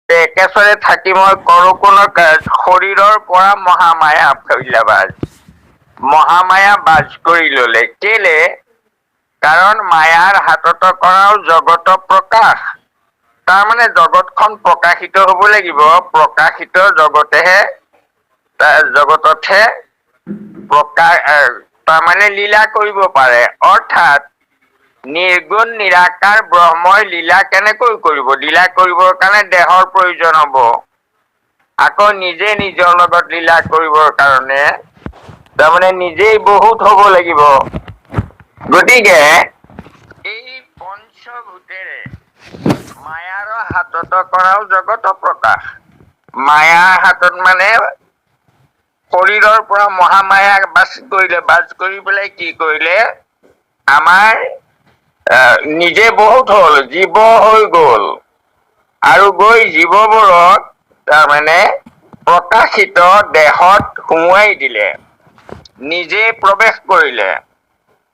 একেচৰে থাকি মই কৰো কোনো কাজ, শৰীৰৰ পৰা মহামায়া ফৈলাবাজ। মহামায়া বাজ কৰি ললে কেলে, কাৰণ মায়াৰ হাতত কৰাও জগত প্ৰকাশ। তাৰমানে জগতখন প্ৰকাশিত হব লাগিব, প্ৰকাশিত জগতেহে জগততহে তাৰমানে লীলা কৰিব পাৰে। অৰ্থাৎ নিৰ্গুণ নিৰাকাৰ ব্ৰহ্মই লীলা কেনেকৈ কৰিব? লীলা কৰিবৰ কাৰণে দেহৰ প্ৰয়োজন হব। আকৌ নিজে নিজৰ লগত লীলা কৰিবৰ কাৰণে তাৰমানে নিজেই বহুত হব লাগিব। গতিকে এই পঞ্চভূতেৰে মায়াৰ হাতত কৰাও জগত প্ৰকাশ। মায়াৰ হাতত মানে শৰীৰৰ পৰা মহামায়া বাজ কৰিলে, বাজ কৰি পেলাই কি কৰিলে, আমাৰ নিজে বহুত হল, জীৱ হৈ গল। আৰু গৈ জীৱবোৰক তাৰমানে প্ৰকাশিত দেহত সুমুৱাই দিলে, নিজে প্ৰৱেশ কৰিলে।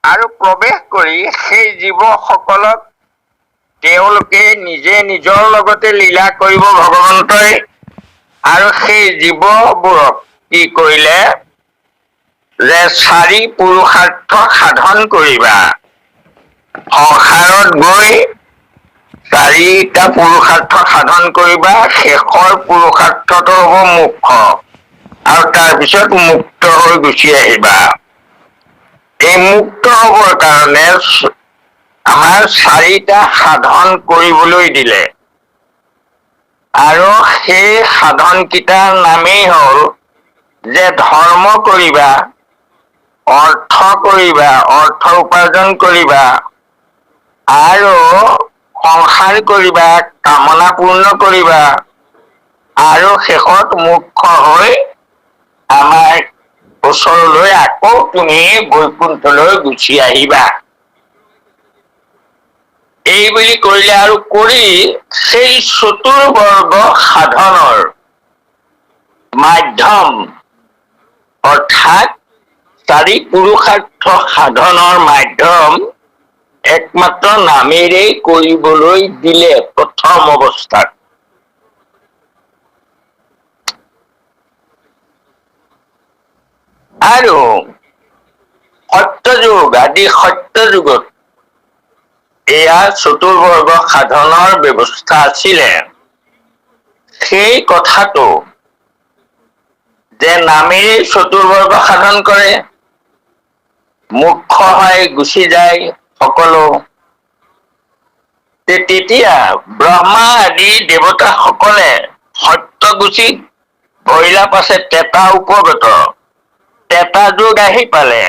আৰু প্ৰৱেশ কৰি সেই জীৱসকলক তেওঁলোকে নিজে নিজৰ লগতে লীলা কৰিব ভগৱন্তই। আৰু সেই জীৱবোৰক কি কৰিলে, যে চাৰি পুৰুষাৰ্থ সাধন কৰিবা। সংসাৰত গৈ চাৰিটা পুৰুষাৰ্থ সাধন কৰিবা, শেষৰ পুৰুষাৰ্থটো হব মোক্ষ। আৰু তাৰপিছত মুক্ত হৈ গুচি আহিবা। এই মুক্ত হবৰ কাৰণে আমাৰ চাৰিটা সাধন কৰিবলৈ দিলে। আৰু সেই সাধন কেইটাৰ নামেই হল, যে ধৰ্ম কৰিবা, অৰ্থ কৰিবা, অৰ্থ উপাৰ্জন কৰিবা, আৰু সংসাৰ কৰিবা, কামনা পূৰ্ণ কৰিবা, আৰু শেষত মুক্ত হৈ আমাৰ ওচৰলৈ আকৌ তুমি বৈকুণ্ঠলৈ গুচি আহিবা। এই বুলি কৰিলে, আৰু কৰি সেই চতুৰ্বৰ্গ সাধনৰ মাধ্যম, অৰ্থাৎ চাৰি পুৰুষাৰ্থ সাধনৰ মাধ্যম একমাত্ৰ নামেৰেই কৰিবলৈ দিলে প্ৰথম অৱস্থাত। আৰু সত্য যুগ আদি সত্য যুগত এয়া চতুৰ্বৰ্গ সাধনৰ ব্যৱস্থা আছিলে। সেই কথাটো যে নামেৰেই চতুৰ্বৰ্গ সাধন কৰে, মুখ্য হৈ গুচি যায় সকলো, তেতিয়া ব্ৰহ্মা আদি দেৱতা সকলে সত্যগুচিত ভৈলা পাছে তেতা উপগত, তেতা যুগ আহি পালে।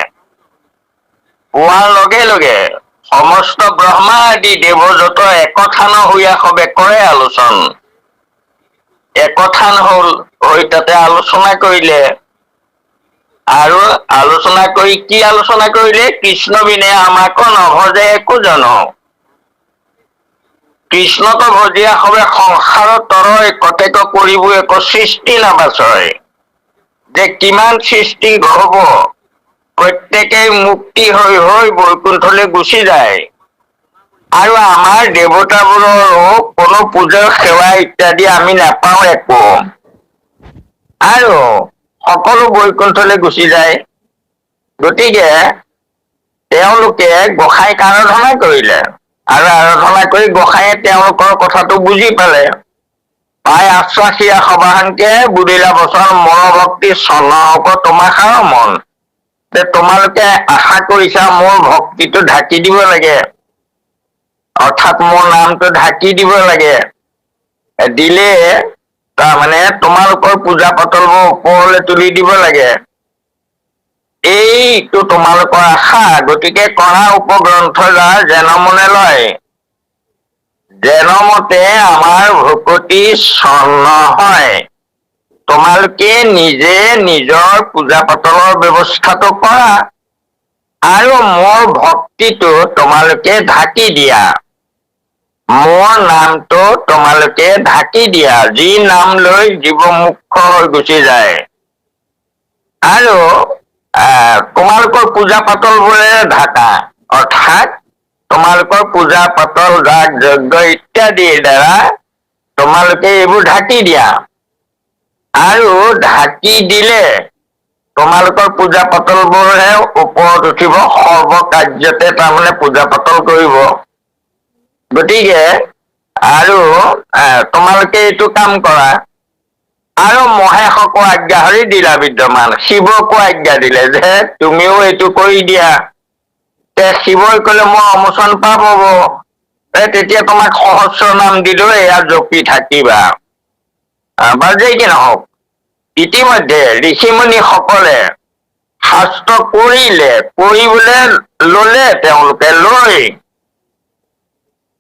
পোৱাৰ লগে লগে সমস্ত ব্ৰহ্মা আদি দেৱযত একথান হৈয়া সবে কৰে আলোচন। একথান হল, হৈ তাতে আলোচনা কৰিলে। আৰু আলোচনা কৰি কি আলোচনা কৰিলে? কৃষ্ণ বিনে আমাকো নভজে একো জন। কৃষ্ণক ভজিয়া সবে সংসাৰৰ তৰই, কতেক কৰিব একো সৃষ্টি নাবাচয়। যে কিমান সৃষ্টি হব, প্ৰত্যেকেই মুক্তি হৈ হৈ বৈকুণ্ঠলৈ গুচি যায়। আৰু আমাৰ দেৱতাবোৰৰো কোনো পূজা সেৱা ইত্যাদি আমি নাপাওঁ একো। আৰু সকলো বৈকুণ্ঠলৈ গুচি যায়। গতিকে তেওঁলোকে গোসাঁইক আৰাধনা কৰিলে। আৰু আৰাধনা কৰি গোসাঁইয়ে তেওঁলোকৰ কথাটো বুজি পালে। পাই আশ্বাসিয়া সবাহানকে বুদিলা বচন মন ভক্তি চন হব তোমাষাৰ মন। যে তোমালোকে আশা কৰিছা মোৰ ভক্তিটো ঢাকি দিব লাগে, অৰ্থাৎ মোৰ নামটো ঢাকি দিব লাগে। দিলে তাৰমানে তোমালোকৰ পূজা পাতলবোৰ ওপৰলৈ তুলি দিব লাগে। এইটো তোমালোকৰ আশা, গতিকে কৰা উপগ্ৰন্থ যাৰ যেন মনে লয়। যেনমতে আমাৰ ভকতি চন হয়। তোমালোকে নিজে নিজৰ পূজা পাতলৰ ব্যৱস্থাটো কৰা। আৰু মোৰ ভক্তিটো তোমালোকে ঢাকি দিয়া। মোৰ নামটো তোমালোকে ঢাকি দিয়া, যি নাম লৈ জীৱ মুখ্য হৈ গুচি যায়। আৰু তোমালোকৰ পূজা পাতল বোৰে ঢাকা, অৰ্থাৎ তোমালোকৰ পূজা পাতল যাগ যজ্ঞ ইত্যাদিৰ দ্বাৰা তোমালোকে এইবোৰ ঢাকি দিয়া আৰু ঢাকি দিলে তোমালোকৰ পূজা পাতলবোৰহে ওপৰত উঠিব, সৰ্বকাৰ্যতে তাৰমানে পূজা পাতল কৰিব। গতিকে আৰু তোমালোকে এইটো কাম কৰা। আৰু মহেশকো আজ্ঞাহাৰি দিলা বিদ্যমান, শিৱকো আজ্ঞা দিলে যে তুমিও এইটো কৰি দিয়া। শিৱই কলে মই অমোচন পাপ হব, তেতিয়া তোমাক সহস্ৰ নাম দিলো, এয়া জপি থাকিবা। বা যেই কি নহওক, ইতিমধ্যে ঋষিমুনি সকলে শাস্ত্ৰ কৰিলে, কৰিবলৈ ললে, তেওঁলোকে লৈ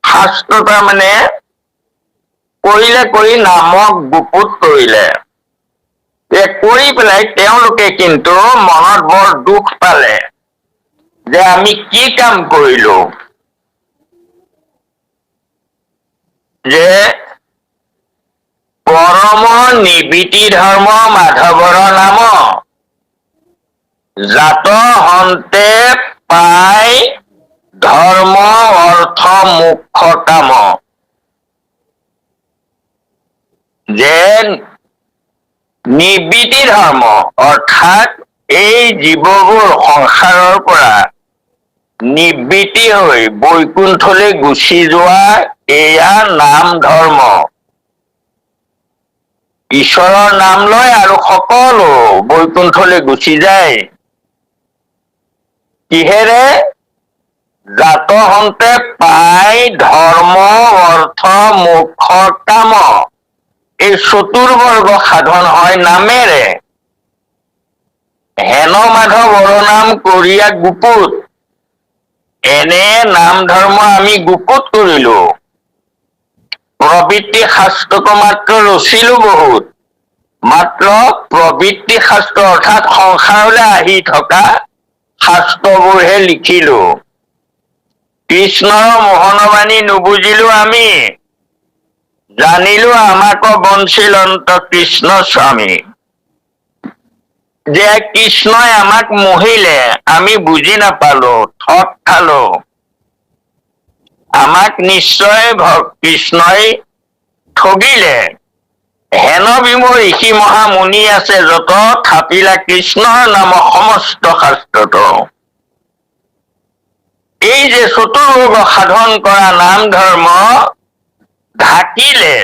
শাস্ত্ৰ তাৰমানে কৰি নামক গুপুত কৰিলে। কৰি পেলাই তেওঁলোকে কিন্তু মনত বৰ দুখ পালে যে আমি কি কাম কৰিলো, যে পৰম নিবৃত্তি ধৰ্ম মাধৱৰ নাম, জাত হন্তে পাই ধৰ্ম অৰ্থ মোক্ষ কাম। যে নিবৃত্তি ধৰ্ম অৰ্থাৎ এই জীৱবোৰ সংসাৰৰ পৰা নিবৃত্তি হৈ বৈকুণ্ঠলৈ গুচি যোৱা, এয়া নাম ধৰ্ম। ঈশ্বৰৰ নাম লয় আৰু সকলো বৈকুণ্ঠলৈ গুচি যায়। কিহেৰে? জাত হন্তে পাই ধৰ্ম অৰ্থ মোক্ষ কাম। এই চতুৰ্বৰ্গ সাধন হয় নামেৰে। হেন মাধৱ নাম কৰিয়া গুপুত, এনে নাম ধৰ্ম আমি গুপুত কৰিলো। প্ৰবৃত্তি শাস্ত্ৰক মাত্ৰ ৰচিলো বহুত, মাত্ৰ প্ৰবৃত্তি শাস্ত্ৰ অৰ্থাৎ সংসাৰলৈ আহি থকা শাস্ত্ৰবোৰহে লিখিলো। কৃষ্ণৰ মোহনবাণী নুবুজিলো আমি, জানিলো আমাকো বঞ্চিল অন্ত কৃষ্ণ স্বামী। যে কৃষ্ণই আমাক মোহিলে, আমি বুজি নাপালো, ঠগ খালো। আমাক নিশ্চয় কৃষ্ণই ঠগিলে। হেন বিমুৰ ঋষি মহামুনি আছে যত, থাপিলা কৃষ্ণৰ নাম সমস্ত শাস্ত্ৰত। এই যে চতুৰ্বৰ্গ সাধন কৰা নাম ধৰ্ম ঢাকিলে,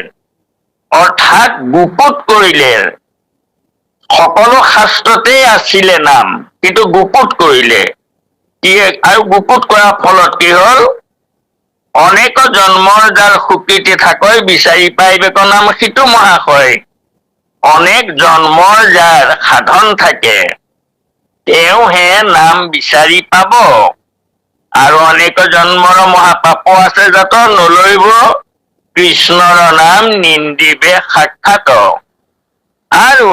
অৰ্থাৎ গুপুত কৰিলে। সকলো শাস্ত্ৰতেই আছিলে নাম, কিন্তু গুপুত কৰিলে। আৰু গুপুত কৰাৰ ফলত কি হল, অনেক জন্মৰ যাৰ সুকৃতি থাকৈ, বিচাৰি পাই বেক নাম সিটো মহাশয়। অনেক জন্মৰ যাৰ সাধন থাকে, তেওঁহে নাম বিচাৰি পাব। আৰু অনেক জন্মৰ মহাপাপ আছে যাত, নলৈব কৃষ্ণৰ নাম নিন্দিবে সাক্ষাৎ। আৰু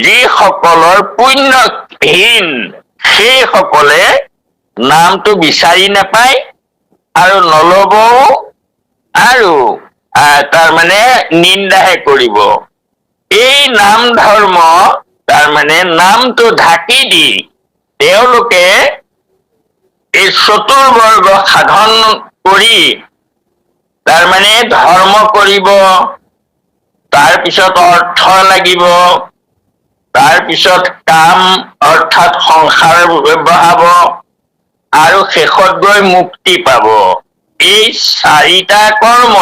যিসকলৰ পুণ্যহীন, সেই সকলে নামটো বিচাৰি নাপায় আৰু নলবও, আৰু তাৰমানে নিন্দাহে কৰিব। এই নাম ধৰ্ম তাৰমানে নামটো ঢাকি দি তেওঁলোকে এই চতুৰ্বৰ্গ সাধন কৰি তাৰমানে ধৰ্ম কৰিব, তাৰপিছত অৰ্থ লাগিব, তাৰপিছত কাম অৰ্থাৎ সংসাৰ বঢ়াব, আৰু শেষত গৈ মুক্তি পাব। এই চাৰিটা কৰ্ম,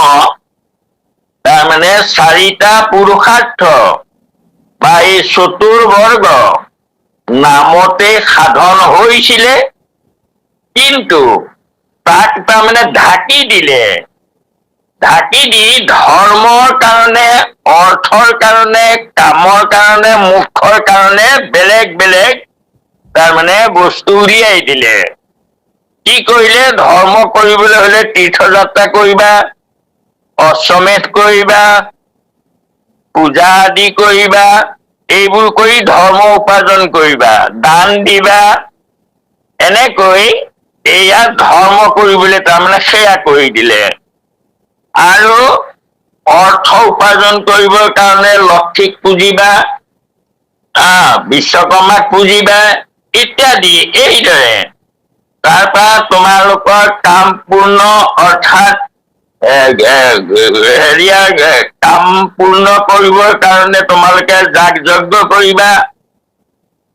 তাৰমানে চাৰিটা পুৰুষাৰ্থ বা এই চতুৰ্বৰ্গ নামতে সাধন হৈছিলে। কিন্তু তাক তাৰমানে ঢাকি দিলে, ঢাকি দি ধৰ্মৰ কাৰণে, অৰ্থৰ কাৰণে, কামৰ কাৰণে, মোক্ষৰ কাৰণে বেলেগ বেলেগ তাৰমানে বস্তু উলিয়াই দিলে। কি কৰিলে? ধৰ্ম কৰিবলৈ হলে তীৰ্থযাত্ৰা কৰিবা, অশ্বমেধ কৰিবা, পূজা আদি কৰিবা, এইবোৰ কৰি ধৰ্ম উপাৰ্জন কৰিবা, দান দিবা, এনেকৈ এয়া ধৰ্ম কৰিবলৈ তাৰমানে সেয়া কৰি দিলে। আৰু অৰ্থ উপাৰ্জন কৰিবৰ কাৰণে লক্ষীক পুজিবা, বিশ্বকৰ্মাক পুজিবা ইত্যাদি। এইদৰে তাৰ পৰা তোমালোকৰ কাম পূৰ্ণ, অৰ্থাৎ হেৰিয়াৰ কাম পূৰ্ণ কৰিবৰ কাৰণে তোমালোকে যাগ যজ্ঞ কৰিবা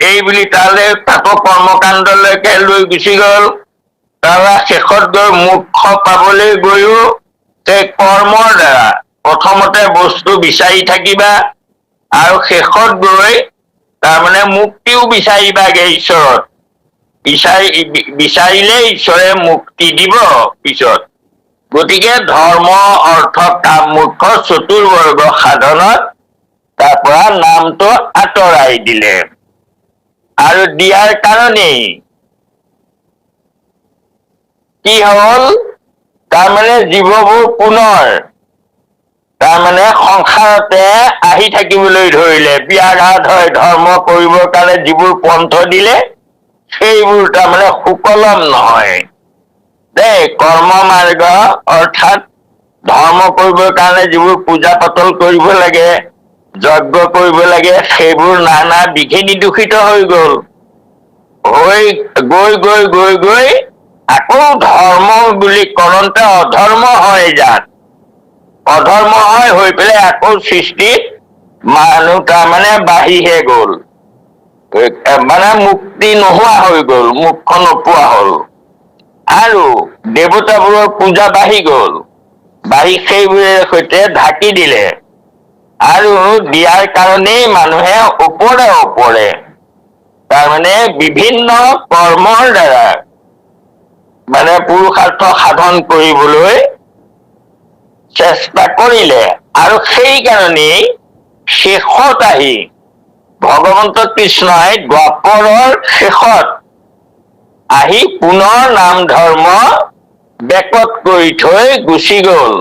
এই বুলি তালে তাকো কৰ্মকাণ্ডলৈকে লৈ গুচি গল। তাৰ শেষত গৈ মোক্ষ পাবলৈ গৈও সেই কৰ্মৰ দ্বাৰা প্ৰথমতে বস্তু বিচাৰি থাকিবা আৰু শেষত গৈ তাৰমানে মুক্তিও বিচাৰিবাগে ঈশ্বৰত। বিচাৰিলে ঈশ্বৰে মুক্তি দিব পিছত। গতিকে ধৰ্ম অৰ্থ কাম মোক্ষ চতুৰ্বৰ্গ সাধনত তাৰ পৰা নামটো আঁতৰাই দিলে। আৰু দিয়াৰ কাৰণেই কি হল, তাৰমানে জীৱবোৰ পুনৰ তাৰমানে সংসাৰতে আহি থাকিবলৈ ধৰিলে। ব্যাঘাত হয় ধৰ্ম কৰিবৰ কাৰণে যিবোৰ পন্থ দিলে সেইবোৰ তাৰমানে সুকলম নহয় দেই। কৰ্ম মাৰ্গ অৰ্থাৎ ধৰ্ম কৰিবৰ কাৰণে যিবোৰ পূজা পাতল কৰিব লাগে, যজ্ঞ কৰিব লাগে, সেইবোৰ নানা বিঘিনি দূষিত হৈ গল। হৈ গৈ গৈ গৈ গৈ আকৌ ধৰ্ম বুলি কলন্তে অধৰ্ম হয় যাত। অধৰ্ম হৈ পেলাই আকৌ সৃষ্টিত মানুহ তাৰমানে বাঢ়িহে গল। মানে মুক্তি নোহোৱা হৈ গল, মোক্ষ নোপোৱা হল। আৰু দেৱতাবোৰৰ পূজা বাঢ়ি গল, বাঢ়ি সেইবোৰৰ সৈতে ঢাকি দিলে। আৰু দিয়াৰ কাৰণেই মানুহে ওপৰে ওপৰে তাৰমানে বিভিন্ন কৰ্মৰ দ্বাৰা মানে পুৰুষাৰ্থ সাধন কৰিবলৈ চেষ্টা কৰিলে। আৰু সেইকাৰণেই শেষত আহি ভগৱন্ত কৃষ্ণই দ্বাপৰৰ শেষত আহি পুনৰ নাম ধৰ্ম বেকত কৰি থৈ গুচি গল।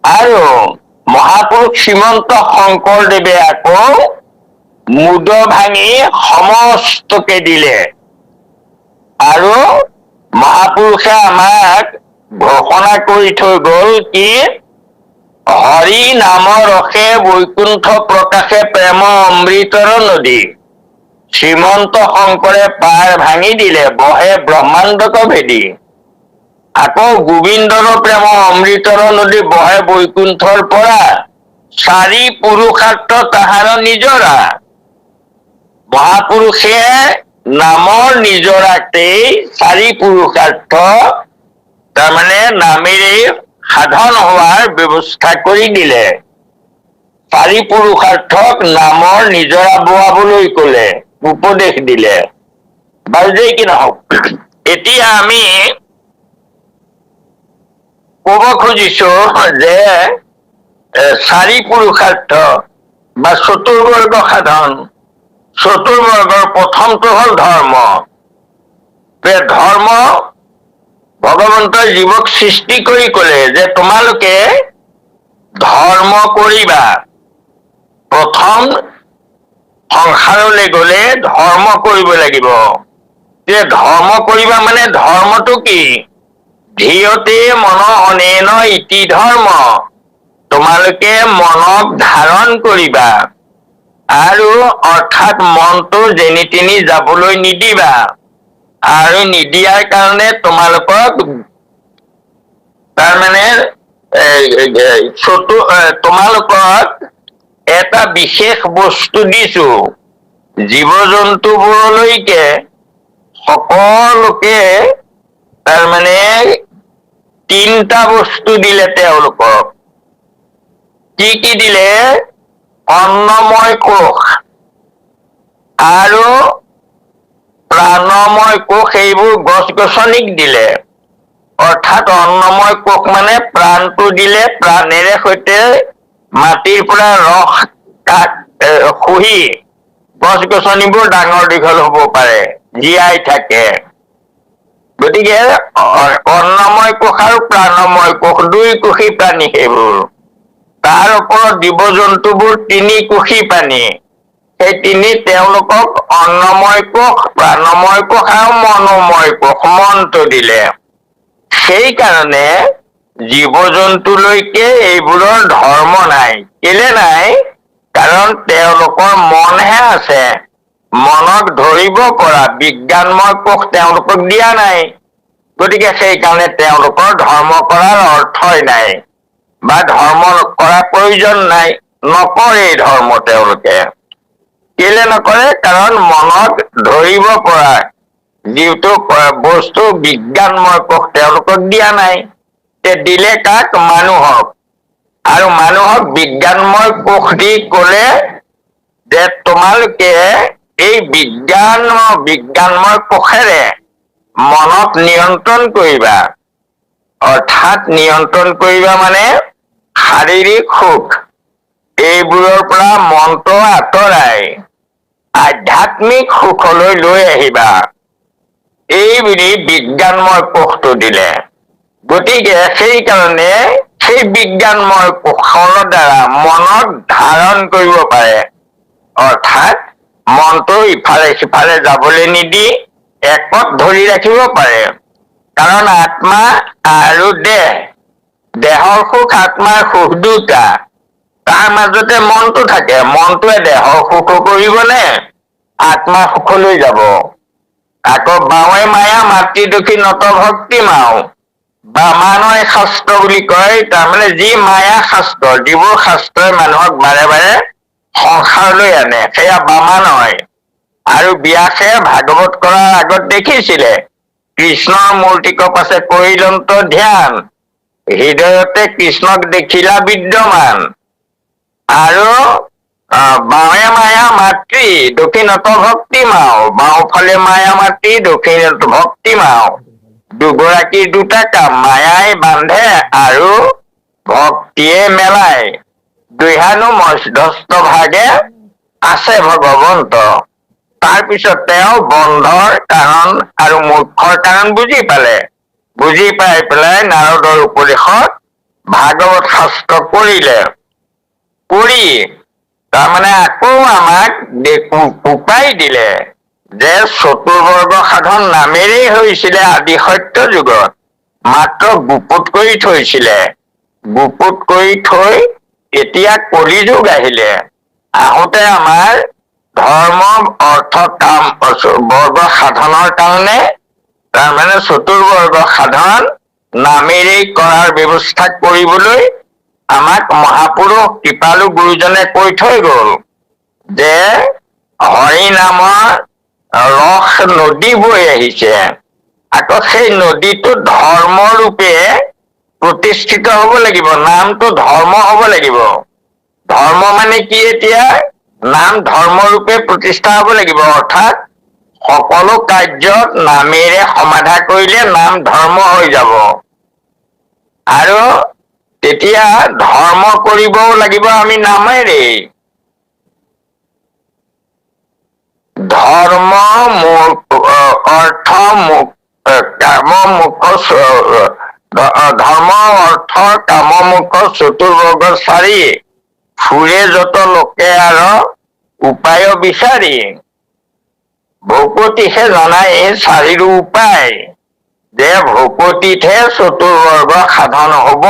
আৰু মহাপুৰুষ শ্ৰীমন্ত শংকৰদেৱে আকৌ মুদ ভাঙি সমস্তকে দিলে। আৰু মহাপুৰুষে আমাক ঘোষণা কৰি থৈ গল কি, হৰি নামৰ ৰসে বৈকুণ্ঠ প্ৰকাশে প্ৰেম অমৃতৰ নদী। শ্ৰীমন্ত শংকৰে পাৰ ভাঙি দিলে বহে ব্ৰহ্মাণ্ডক ভেদি। আকৌ গোবিন্দৰ প্ৰেম অমৃতৰ নদী বহে বৈকুণ্ঠৰ পৰা, চাৰি পুৰুষাৰ্থ তাহাৰ নিজৰা। মহাপুৰুষে নামৰ নিজৰাতেই চাৰি পুৰুষাৰ্থ তাৰমানে নামেৰে সাধন হোৱাৰ ব্যৱস্থা কৰি দিলে। চাৰি পুৰুষাৰ্থক নামৰ নিজৰা বোৱাবলৈ কলে, উপদেশ দিলে। বাৰু যেই কি নহওক, এতিয়া আমি কব খুজিছো যে চাৰি পুৰুষাৰ্থ বা চতুৰ্বৰ্গ সাধন, চতুৰ্বৰ্গৰ প্ৰথমটো হল ধৰ্ম। ধৰ্ম ভগৱন্তই জীৱক সৃষ্টি কৰি কলে যে তোমালোকে ধৰ্ম কৰিবা। প্ৰথম সংসাৰলৈ গলে ধৰ্ম কৰিব লাগিব। যে ধৰ্ম কৰিবা মানে ধৰ্মটো কি? ধিয়তে মন অনেন ইতি ধৰ্ম। তোমালোকে মনক ধাৰণ কৰিবা আৰু অৰ্থাৎ মনটো যেনি তেনি যাবলৈ নিদিবা। আৰু নিদিয়াৰ কাৰণে তোমালোকক তাৰমানে তোমালোকক এটা বিশেষ বস্তু দিছো। জীৱ জন্তুবোৰলৈকে সকলোকে তাৰমানে তিনটা বস্তু দিলে তেওঁলোকক। কি কি দিলে? অন্নময় কোষ আৰু প্ৰাণময় কোষ, এইবোৰ গছ গছনিক দিলে। অৰ্থাৎ অন্নময় কোষ মানে প্ৰাণটো দিলে, প্ৰাণেৰে সৈতে মাটিৰ পৰা ৰস শুহি গছ গছনিবোৰ ডাঙৰ দীঘল হব পাৰে, জীয়াই থাকে। গতিকে অন্নময় কোষ আৰু প্ৰাণময় কোষ, দুই কোষী প্ৰাণী সেইবোৰ। তাৰ ওপৰত জীৱ জন্তুবোৰ তিনি কোষী প্ৰাণী। সেই তেওঁলোকক অন্নময় কোষ, প্ৰাণময় কোষ আৰু মনোময় কোষ, মনটো দিলে। সেইকাৰণে জীৱ জন্তুলৈকে এইবোৰৰ ধৰ্ম নাই। কেলে নাই? কাৰণ তেওঁলোকৰ মনহে আছে। মনক ধৰিব পৰা বিজ্ঞানময় কোষ তেওঁলোকক দিয়া নাই। গতিকে সেইকাৰণে তেওঁলোকৰ ধৰ্ম কৰাৰ অৰ্থই নাই বা ধৰ্ম কৰাৰ প্ৰয়োজন নাই, নকৰে ধৰ্ম তেওঁলোকে। কেলে নকৰে? কাৰণ মনত ধৰিব পৰা যিটো বস্তু বিজ্ঞানময় কোষ তেওঁলোকক দিয়া নাই। দিলে কাক? মানুহক। আৰু মানুহক বিজ্ঞানময় কোষ দি কলে যে তোমালোকে এই বিজ্ঞানময় কোষেৰে মনত নিয়ন্ত্ৰণ কৰিবা। অৰ্থাৎ নিয়ন্ত্ৰণ কৰিবা মানে শাৰীৰিক সুখ এইবোৰৰ পৰা মনটো আঁতৰাই আধ্যাত্মিক সুখলৈ লৈ আহিবা, এইবুলি বিজ্ঞানময় কোষটো দিলে। গতিকে সেইকাৰণে সেই বিজ্ঞানময় কোষৰ দ্বাৰা মনত ধাৰণ কৰিব পাৰে। অৰ্থাৎ মনটো ইফালে সিফালে যাবলৈ নিদি একত ধৰি ৰাখিব পাৰে। কাৰণ আত্মা আৰু দেহৰ সুখ আত্মাৰ সুখ দুটা, তাৰ মাজতে মনটো থাকে। মনটোৱে দেহৰ সুখো কৰিবনে আত্মাৰ সুখলৈ যাব। আকৌ বাৱে মায়া মাতৃ দুখী নত ভক্তি মাও, বামানয় শাস্ত্ৰ বুলি কয়। তাৰমানে যি মায়া শাস্ত্ৰ, যিবোৰ শাস্ত্ৰই মানুহক বাৰে বাৰে সংসাৰলৈ আনে, সেয়া বামানয়। আৰু ব্যাসে ভাগৱত কৰাৰ আগত দেখিছিলে কৃষ্ণৰ মূৰ্তিক পাছে কৰিলন্ত ধ্যান, হৃদয়তে কৃষ্ণক দেখিলা বিদ্যমান। আৰু বাৱে মায়া মাতৃ দক্ষিণত ভক্তি মাও, বাওঁফালে মায়া মাতৃ দক্ষিণত ভক্তি মাও। দুগৰাকীৰ দুটা কাম, মায়াই বান্ধে আৰু ভক্তিয়ে মেলাই। দুহানো মধ্যস্থ ভাগে আছে ভগৱন্ত। তাৰপিছত তেওঁ বন্ধৰ কাৰণ আৰু মোক্ষৰ কাৰণ বুজি পালে। বুজি পাই পেলাই নাৰদৰ উপদেশত ভাগৱত শাস্ত্ৰ কৰিলে। কৰি তাৰমানে আকৌ আমাক উপায় দিলে যে চতুৰ্বৰ্গ সাধন নামেৰেই হৈছিলে আদি সত্য যুগত, মাত্ৰ গুপুত কৰি থৈছিলে। গুপুত কৰি থৈ এতিয়া কলিযুগ আহিলে। আহোঁতে আমাৰ ধৰ্ম অৰ্থ কাম বৰ্গ সাধনৰ কাৰণে তাৰমানে চতুৰ্বৰ্গ সাধন নামেৰেই কৰাৰ ব্যৱস্থা কৰিবলৈ আমাক মহাপুৰুষ কৃপালু গুৰুজনে কৈ থৈ গল যে হৰি নামৰ ৰস নদী বৈ আহিছে। আকৌ সেই নদীটো ধৰ্ম ৰূপে প্ৰতিষ্ঠিত হব লাগিব, নামটো ধৰ্ম হব লাগিব। ধৰ্ম মানে কি? এতিয়া নাম ধৰ্ম ৰূপে প্ৰতিষ্ঠা হব লাগিব। অৰ্থাৎ সকলো কাৰ্যত নামেৰে সমাধা কৰিলে নাম ধৰ্ম হৈ যাব। আৰু তেতিয়া ধৰ্ম কৰিবও লাগিব আমি নামেৰে। ধৰ্ম অৰ্থ কাম মুখ, ধৰ্ম অৰ্থ কাম মুখ চতুৰ্বৰ্গ চাৰি, ফুৰে যত লোকে আৰু উপায় বিচাৰি। ভকতিহে জনাই এই চাৰিৰো উপায়, যে ভকতিতহে চতুৰ্বৰ্গ সাধন হব।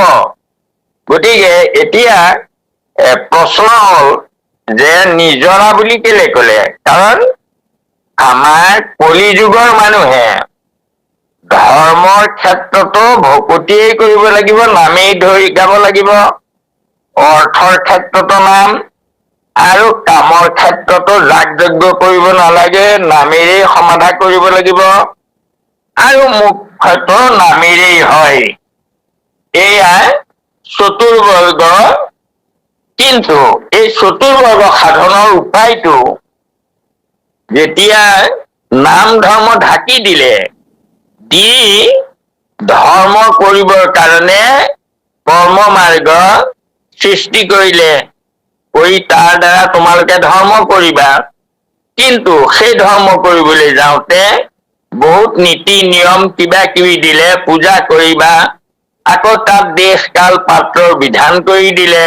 গতিকে এতিয়া প্ৰশ্ন হল যে নিজৰা বুলি কেলে কলে? কাৰণ আমাৰ কলি যুগৰ মানুহে ধৰ্মৰ ক্ষেত্ৰতো ভকতিয়েই কৰিব লাগিব, নামেই ধৰি গাব লাগিব। অৰ্থৰ ক্ষেত্ৰতো নাম, আৰু কামৰ ক্ষেত্ৰতো যাগ যজ্ঞ কৰিব নালাগে, নামেৰেই সমাধা কৰিব লাগিব। আৰু মুখ্যতো নামেৰেই হয়। এয়া চতুৰ্বৰ্গ। কিন্তু এই চতুৰ্বৰ্গ সাধনৰ উপায়টো যেতিয়া নাম ধৰ্ম ঢাকি দিলে, দি ধৰ্ম কৰিবৰ কাৰণে কৰ্ম মাৰ্গ সৃষ্টি কৰিলে, কৰি তাৰ দ্বাৰা তোমালোকে ধৰ্ম কৰিবা। কিন্তু সেই ধৰ্ম কৰিবলৈ যাওঁতে বহুত নীতি নিয়ম কিবা কিবি দিলে, পূজা কৰিবা। আকৌ তাত দেশ কাল পাত্ৰৰ বিধান কৰি দিলে,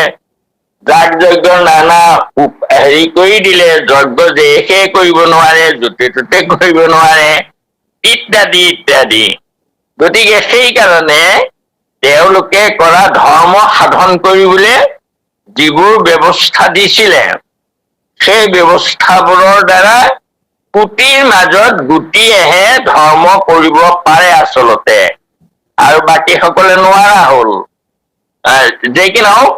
যাগ যজ্ঞ নানা হেৰি কৰি দিলে। যজ্ঞ যেহে কৰিব নোৱাৰে, য'তে ত'তে কৰিব নোৱাৰে, ইত্যাদি ইত্যাদি। গতিকে সেইকাৰণে তেওঁলোকে কৰা ধৰ্ম সাধন কৰিবলৈ যিবোৰ ব্যৱস্থা দিছিলে, সেই ব্যৱস্থাবোৰৰ দ্বাৰা কোটিৰ মাজত গোটিয়েহে ধৰ্ম কৰিব পাৰে আচলতে, আৰু বাকী সকলে নোৱাৰা হ'ল। যে কি নহওক,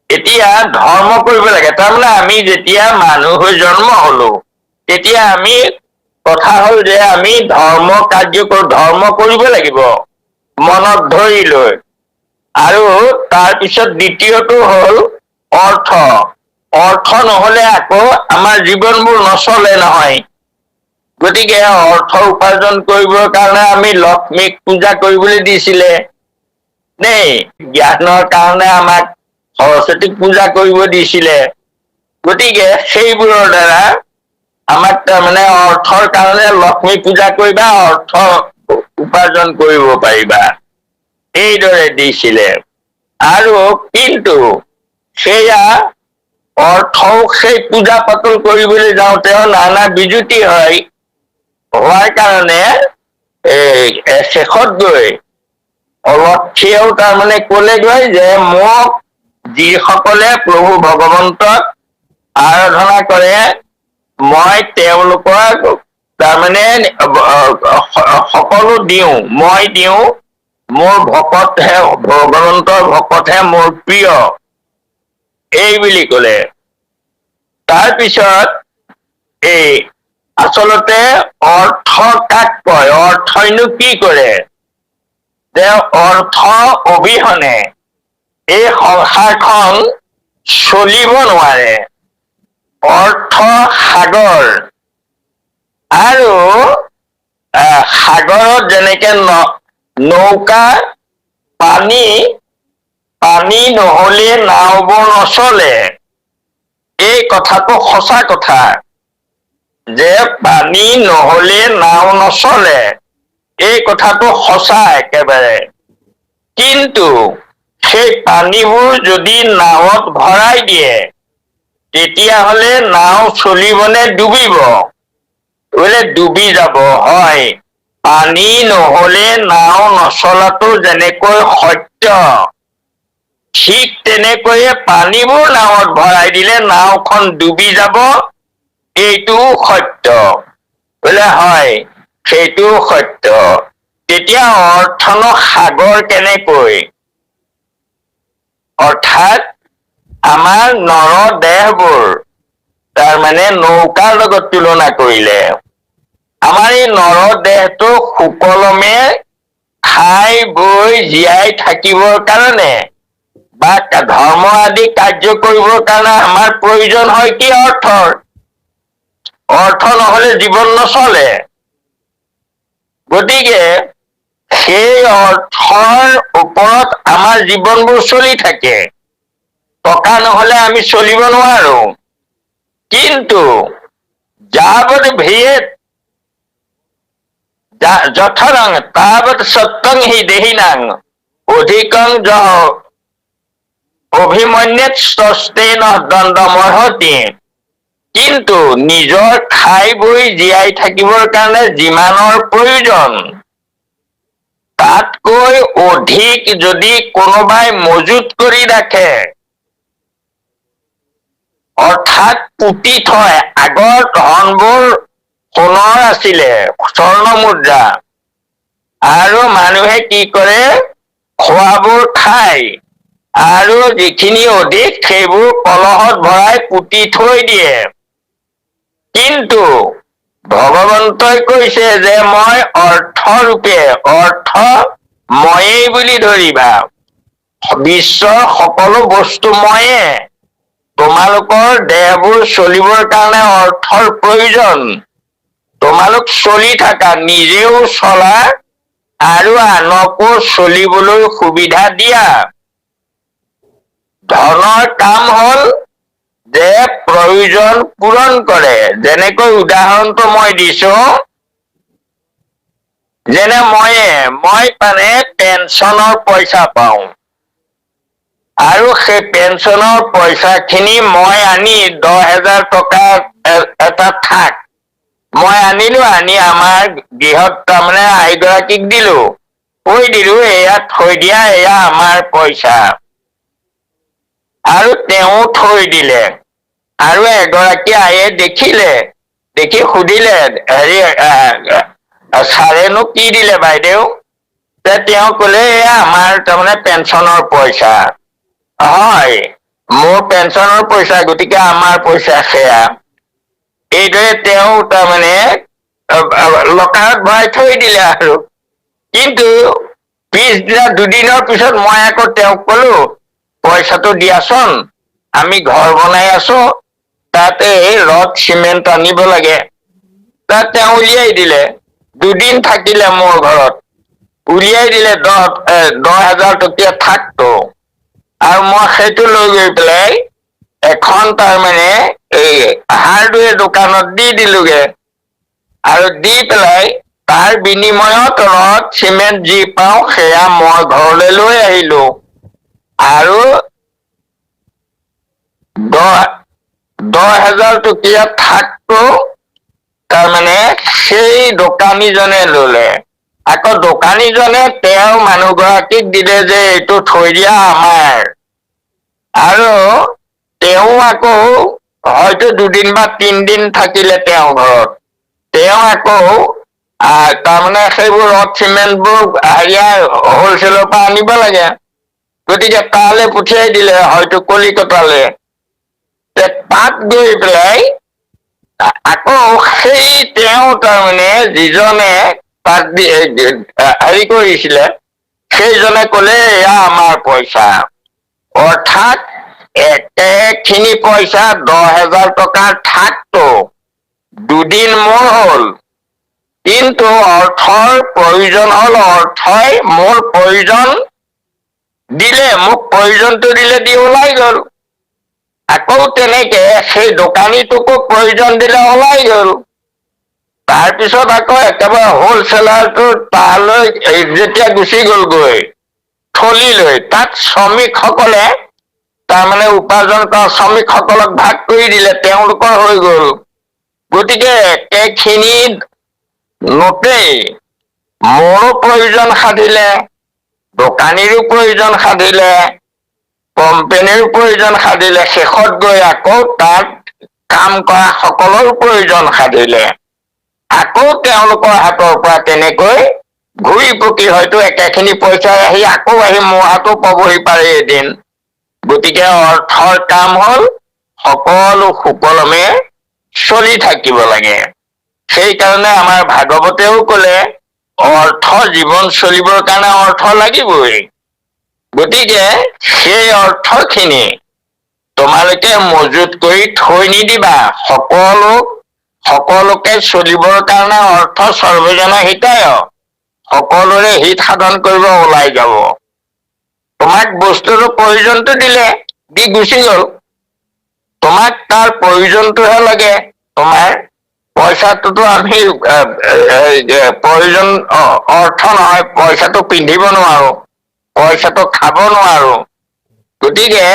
এতিয়া ধৰ্ম কৰিব লাগে। তাৰমানে আমি যেতিয়া মানুহ হৈ জন্ম হলো, তেতিয়া আমি কথা হ'ল যে আমি ধৰ্ম কাৰ্য ধৰ্ম কৰিব লাগিব মনত ধৰি লৈ। আৰু তাৰপিছত দ্বিতীয়টো হ'ল অৰ্থ। অৰ্থ নহলে আকৌ আমাৰ জীৱনবোৰ নচলে নহয়। গতিকে অৰ্থ উপাৰ্জন কৰিবৰ কাৰণে আমি লক্ষ্মীক পূজা কৰিবলৈ দিছিলে দেই। জ্ঞানৰ কাৰণে আমাক সৰস্বতীক পূজা কৰিব দিছিলে। গতিকে সেইবোৰৰ দ্বাৰা আমাক তাৰমানে অৰ্থৰ কাৰণে লক্ষ্মী পূজা কৰিবা, অৰ্থ উপাৰ্জন কৰিব পাৰিবা, এইদৰে দিছিলে। আৰু কিন্তু সেয়া অৰ্থও সেই পূজা পাতল কৰিবলৈ যাওঁতেও নানা বিজুতি হয়। হোৱাৰ কাৰণে শেষত গৈ অলক্ষীয়েও তাৰমানে কলেগৈ যে মোক যিসকলে প্ৰভু ভগৱন্তক আৰাধনা কৰে, মই তেওঁলোকক তাৰমানে সকলো দিওঁ, মই দিওঁ। মোৰ ভকতহে, ভগৱন্তৰ ভকতহে মোৰ প্ৰিয়, এই বুলি কলে। তাৰপিছত এই আচলতে অৰ্থ কাক কয়, অৰ্থইনো কি কৰে? যে অৰ্থ অবিহনে এই সংসাৰখন চলিব নোৱাৰে। অৰ্থ সাগৰ, আৰু সাগৰত যেনেকে নৌকা পানী, পানী নহলে নাওবোৰ নচলে, এই কথাটো সঁচা কথা যে পানী নহলে নাও নচলে, এই কথাটো সঁচা একেবাৰে। কিন্তু সেই পানীবোৰ যদি নাৱত ভৰাই দিয়ে, তেতিয়াহলে নাও চলিবনে ডুবিব? বোলে ডুবি যাব। হয়, পানী নহলে নাও নচলাটো যেনেকৈ সত্য, ঠিক তেনেকৈয়ে পানীবোৰ নাৱত ভৰাই দিলে নাওখন ডুবি যাব, এইটোও সত্য। বোলে হয়, সেইটোও সত্য। তেতিয়া অৰ্থনো সাগৰ কেনেকৈ? অৰ্থাৎ আমাৰ নৰ দেহবোৰ তাৰমানে নৌকাৰ লগত তুলনা কৰিলে, আমাৰ এই নৰ দেহটো সুকলমে খাই বৈ জীয়াই থাকিবৰ কাৰণে বা ধৰ্ম আদি কাৰ্য কৰিবৰ কাৰণে আমাৰ প্ৰয়োজন হয় কি? অৰ্থৰ। অৰ্থ নহলে জীৱন নচলে। গতিকে সেই অৰ্থৰ ওপৰত আমাৰ জীৱনবোৰ চলি থাকে। টকা নহলে আমি চলিব নোৱাৰো। কিন্তু যাৱৎ ভিয়েত যঠৰং তাৱৎ সত্যং হি দেহিনাং অধিকং অভিমন্যুত স্বস্তেন দণ্ডমৰ্হতি। কিন্তু নিজৰ খাই বৈ জীয়াই থাকিবৰ কাৰণে যিমানৰ প্ৰয়োজন, তাতকৈ অধিক যদি কোনোবাই মজুত কৰি ৰাখে, অৰ্থাৎ পুতি থয়, আগৰ ধনবোৰ সোণৰ আছিলে, স্বৰ্ণ মুদ্ৰা, আৰু মানুহে কি কৰে, খোৱাবোৰ খায়, আৰু যিখিনি অধিক সেইবোৰ কলহত ভৰাই পুতি থৈ দিয়ে। কিন্তু ভগৱন্তই কৈছে যে মই অৰ্থৰূপে, অৰ্থ ময়েই বুলি ধৰিবা, বিশ্বৰ সকলো বস্তু ময়ে। তোমালোকৰ দেহবোৰ চলিবৰ কাৰণে অৰ্থৰ প্ৰয়োজন। তোমালোক চলি থাকা, নিজেও চলা, আৰু আনকো চলিবলৈ সুবিধা দিয়া। ধনৰ কাম হল যে প্ৰয়োজন পূৰণ কৰে। যেনেকৈ উদাহৰণটো মই দিছো, যেনে মই মানে পেঞ্চনৰ পইচা পাওঁ, আৰু সেই পেঞ্চনৰ পইচা খিনি মই আনি 10,000 টকা এটা থাক, মই আনিলো, আনি আমাৰ গৃহত তাৰমানে আইগৰাকীক দিলো, কৈ দিলো এয়া থৈ দিয়া, এয়া আমাৰ পইচা। আৰু তেওঁ থৈ দিলে, আৰু এগৰাকী আয়ে দেখিলে দেখি সুধিলে হেৰি ছাৰেনো কি দিলে বাইদেউ? তেওঁ কলে এয়া আমাৰ তাৰমানে পেঞ্চনৰ পইচা। হয়, মোৰ পেঞ্চনৰ পইচা, গতিকে আমাৰ পইচা সেয়া। এইদৰে তেওঁ তাৰমানে লকাৰত ভৰাই থৈ দিলে আৰু। কিন্তু পিছদিনা দুদিনৰ পিছত মই আকৌ তেওঁক কলো, পইচাটো দিয়াচোন, আমি ঘৰ বনাই আছো, তাতে ৰদ চিমেণ্ট আনিব লাগে। তাত তেওঁ উলিয়াই দিলে, দুদিন থাকিলে মোৰ ঘৰত, উলিয়াই দিলে 10,000 টকীয়া থাকটো। আৰু মই সেইটো লৈ গৈ পেলাই এখন তাৰমানে এই হাৰ্ডৱেৰ দোকানত দি দিলোগে। আৰু দি পেলাই তাৰ বিনিময়ত ৰদ চিমেণ্ট যি পাওঁ সেয়া মই ঘৰলৈ লৈ আহিলো। আৰু 10,000 টকীয়া থাকটো তাৰমানে সেই দোকানীজনে ললে। আকৌ দোকানীজনে তেওঁৰ মানুহগৰাকীক দিলে যে এইটো থৈ দিয়া আমাৰ। আৰু তেওঁ আকৌ হয়তো 2 দিন বা 3 দিন থাকিলে তেওঁৰ ঘৰত। তেওঁ আকৌ তাৰমানে সেইবোৰ ৰদ চিমেণ্টবোৰ হলচেলৰ পৰা আনিব লাগে। গতিকে তালৈ পঠিয়াই দিলে, হয়তো কলিকতালৈ। তাত গৈ পেলাই আকৌ সেই তেওঁ তাৰমানে যিজনে তাক হেৰি কৰিছিলে, সেইজনে কলে এয়া আমাৰ পইচা। অৰ্থাৎ একেখিনি পইচা 10,000 টকাৰ থাকটো 2 দিন মোৰ হ'ল। কিন্তু অৰ্থৰ প্ৰয়োজন হল, অৰ্থই মোৰ প্ৰয়োজন দিলে, মোক প্ৰয়োজনটো দিলে, দি ওলাই গল। আকৌ তেনেকে সেই দোকানীটোকো প্ৰয়োজন দিলে, ওলাই গল। তাৰপিছত আকৌ একেবাৰে হলচেলাৰটো তালৈ যেতিয়া গুচি গলগৈ থলীলৈ, তাত শ্ৰমিকসকলে তাৰমানে উপাৰ্জন কৰা শ্ৰমিকসকলক ভাগ কৰি দিলে, তেওঁলোকৰ হৈ গল। গতিকে একেখিনি নোটেই মোৰো প্ৰয়োজন সাধিলে, দোকানীৰো প্ৰয়োজন সাধিলে, কোম্পানীৰ প্ৰয়োজন সাধিলে, শেষত গৈ আকৌ তাত কাম কৰা সকলৰ প্ৰয়োজন সাধিলে। আকৌ তেওঁলোকৰ হাতৰ পৰা তেনেকৈ ঘূৰি পকি হয়তো একেখিনি পইচা আকৌ আহি মোৰ হাতো পাবহি পাৰে এদিন। গতিকে অৰ্থৰ কাম হল সকলো সুকলমে চলি থাকিব লাগে। সেইকাৰণে আমাৰ ভাগৱতেও কলে, অৰ্থ জীৱন চলিবৰ কাৰণে অৰ্থ লাগিবই। গতিকে সেই অৰ্থখিনি তোমালোকে মজুত কৰি থৈ নিদিবা। সকলোকে চলিবৰ কাৰণে অৰ্থ সৰ্বজনৰ হিতায়, সকলোৰে হিত সাধন কৰিব ওলাই যাব। তোমাক বস্তুৰ প্ৰয়োজনটো দিলে, দি গুচি গল। তোমাক তাৰ প্ৰয়োজনটোহে লাগে। তোমাৰ পইচাটোতো আমি প্ৰয়োজন অৰ্থ নহয়, পইচাটো পিন্ধিব নোৱাৰো, পইচাটো খাব নোৱাৰো। গতিকে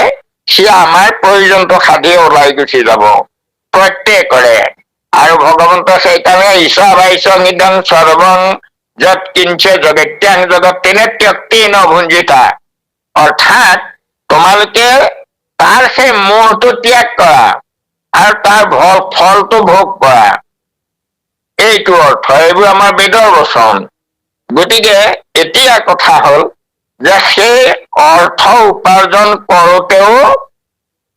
সি আমাৰ প্ৰয়োজনটো সাধি ওলাই গুচি যাব প্ৰত্যেকৰে। আৰু ভগৱন্ত সেইকাৰণে ঈশাৱাস্য নিদং সৰ্বং যৎ কিঞ্চ জগত্যাং জগত তেনে ত্যক্তি ন ভুঞ্জিতা। অৰ্থাৎ তোমালোকে তাৰ সেই মোহটো ত্যাগ কৰা আৰু তাৰ ফলটো ভোগ কৰা। এইটো অৰ্থ, এইবোৰ আমাৰ বেদৰ বচন। গতিকে এতিয়া কথা হল যে সেই অৰ্থ উপাৰ্জন কৰোতেও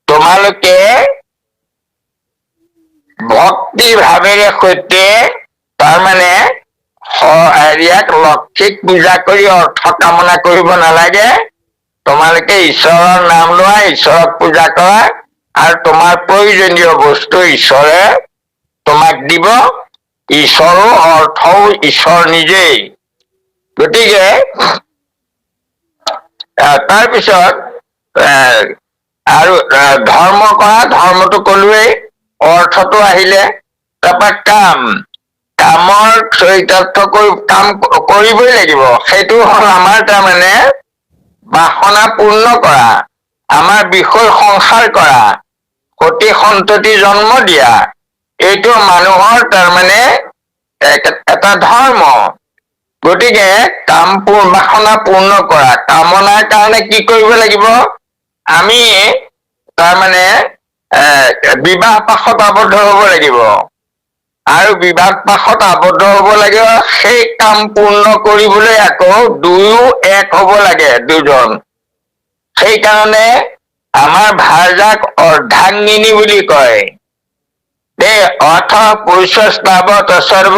তোমালোকে ভক্তি ভাৱেৰে সৈতে তাৰমানে লক্ষীক পূজা কৰি অৰ্থ কামনা কৰিব নালাগে। তোমালোকে ঈশ্বৰৰ নাম লোৱা, ঈশ্বৰক পূজা কৰা, আৰু তোমাৰ প্ৰয়োজনীয় বস্তু ঈশ্বৰে তোমাক দিব। ঈশ্বৰো অৰ্থও ঈশ্বৰ নিজেই। গতিকে তাৰপিছত আৰু ধৰ্ম কৰা, ধৰ্মটো কলোৱেই, অৰ্থটো আহিলে। তাৰপৰা কামৰ চৰিতাৰ্থ কাম কৰিবই লাগিব। সেইটো হল আমাৰ তাৰমানে বাসনা পূৰ্ণ কৰা, আমাৰ বিষয় সংসাৰ কৰা, সতি সন্ততি জন্ম দিয়া। এইটো মানুহৰ তাৰমানে এটা ধৰ্ম। গতিকে বাসনা পূৰ্ণ কৰা, কামনাৰ কাৰণে কি কৰিব লাগিব? আমি তাৰমানে বিবাহ পাশত আবদ্ধ হব লাগিব। আৰু বিবাহ পাশত আবদ্ধ হ'ব লাগে, সেই কাম পূৰ্ণ কৰিবলৈ আকৌ দুয়ো এক হ'ব লাগে দুজন। সেইকাৰণে আমাৰ ভাৰ্যাক অৰ্ধাংগিনী বুলি কয়। দেই অৰ্থ পুৰুষস্তাৱত সৰ্ব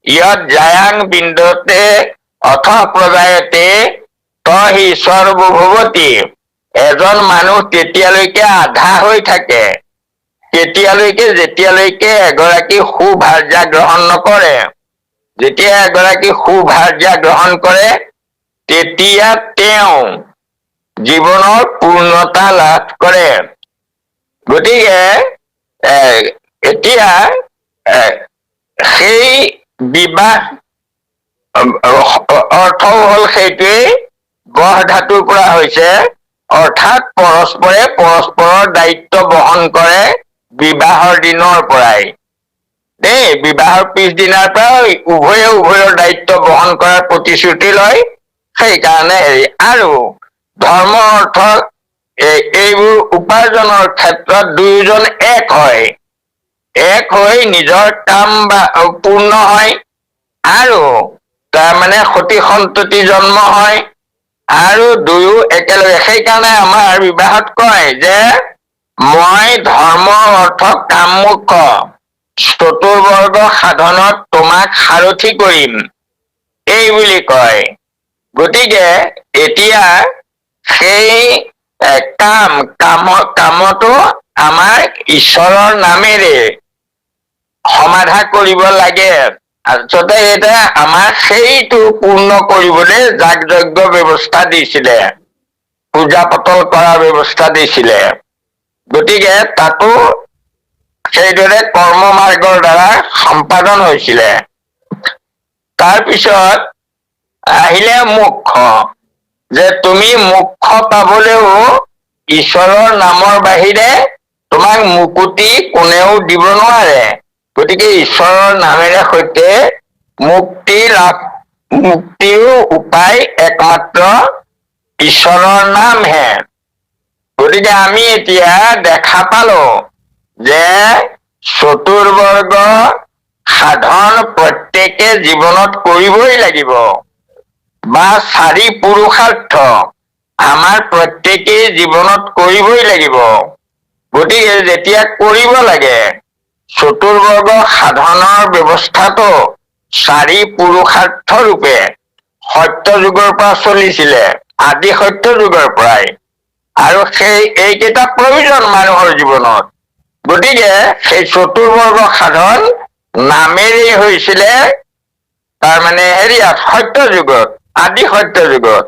ইয়ত জায়াং বিন্দতে অথ প্ৰজায়তে তহি সৰ্বভৱতী। এজন মানুহ তেতিয়ালৈকে আধা হৈ থাকে যেতিয়ালৈকে এগৰাকী সুভাৰ্যা গ্ৰহণ নকৰে। যেতিয়া এগৰাকী সুভাৰ্যা গ্ৰহণ কৰে তেতিয়া তেওঁ জীৱনৰ পূৰ্ণতা লাভ কৰে। গতিকে এতিয়া সেই বিবাহ অৰ্থও হল সেইটোৱেই, বহ ধাতুৰ পৰা হৈছে, অৰ্থাৎ পৰস্পৰে পৰস্পৰৰ দায়িত্ব বহন কৰে বিবাহৰ দিনৰ পৰাই। দেই বিবাহৰ পিছদিনাৰ পৰা উভয়ৰ দায়িত্ব বহন কৰাৰ প্ৰতিশ্ৰুতি লয়। সেইকাৰণে আৰু ধৰ্ম অৰ্থ এইবোৰ উপাৰ্জনৰ ক্ষেত্ৰত দুয়োজন এক হয়। এক হৈ নিজৰ কাম বা পূৰ্ণ হয় আৰু তাৰমানে সতি সন্ততি জন্ম হয় আৰু দুয়ো একেলগে। সেইকাৰণে আমাৰ বিবাহত কয় যে মই ধৰ্ম অৰ্থ কাম মোক্ষ চতুৰ্বৰ্গ সাধনত তোমাক সাৰথি কৰিম, এই বুলি কয়। গতিকে এতিয়া সেই কামতো আমাৰ ঈশ্বৰৰ নামেৰে সমাধা কৰিব লাগে। আচলতে এতিয়া আমাৰ সেইটো পূৰ্ণ কৰিবলৈ যাগ যজ্ঞ ব্যৱস্থা দিছিলে, পূজা পাতল কৰাৰ ব্যৱস্থা দিছিলে। গতিকে তাতো সেইদৰে কৰ্ম মাৰ্গৰ দ্বাৰা সম্পাদন হৈছিলে। তাৰপিছত আহিলে মোক্ষ, যে তুমি মোক্ষ পাবলৈও ঈশ্বৰৰ নামৰ বাহিৰে তোমাক মুকুতি কোনেও দিব নোৱাৰে। গতিকে ঈশ্বৰৰ নামেৰে সৈতে মুক্তিৰ উপায় একমাত্ৰ ঈশ্বৰৰ নামহে। গতিকে আমি এতিয়া দেখা পালো যে চতুৰ্বৰ্গ সাধন প্ৰত্যেকে জীৱনত কৰিবই লাগিব, বা 4 পুৰুষাৰ্থ আমাৰ প্ৰত্যেকেই জীৱনত কৰিবই লাগিব। গতিকে যেতিয়া কৰিব লাগে, চতুৰ্বৰ্গ সাধনৰ ব্যৱস্থাটো 4 পুৰুষাৰ্থ ৰূপে সত্য যুগৰ পৰা চলিছিলে, আদি সত্য যুগৰ পৰাই। আৰু এইকেইটা প্ৰয়োজন মানুহৰ জীৱনত। গতিকে সেই চতুৰ্বৰ্গ সাধন নামেৰেই হৈছিলে তাৰমানে সত্য যুগত, আদি সত্য যুগত।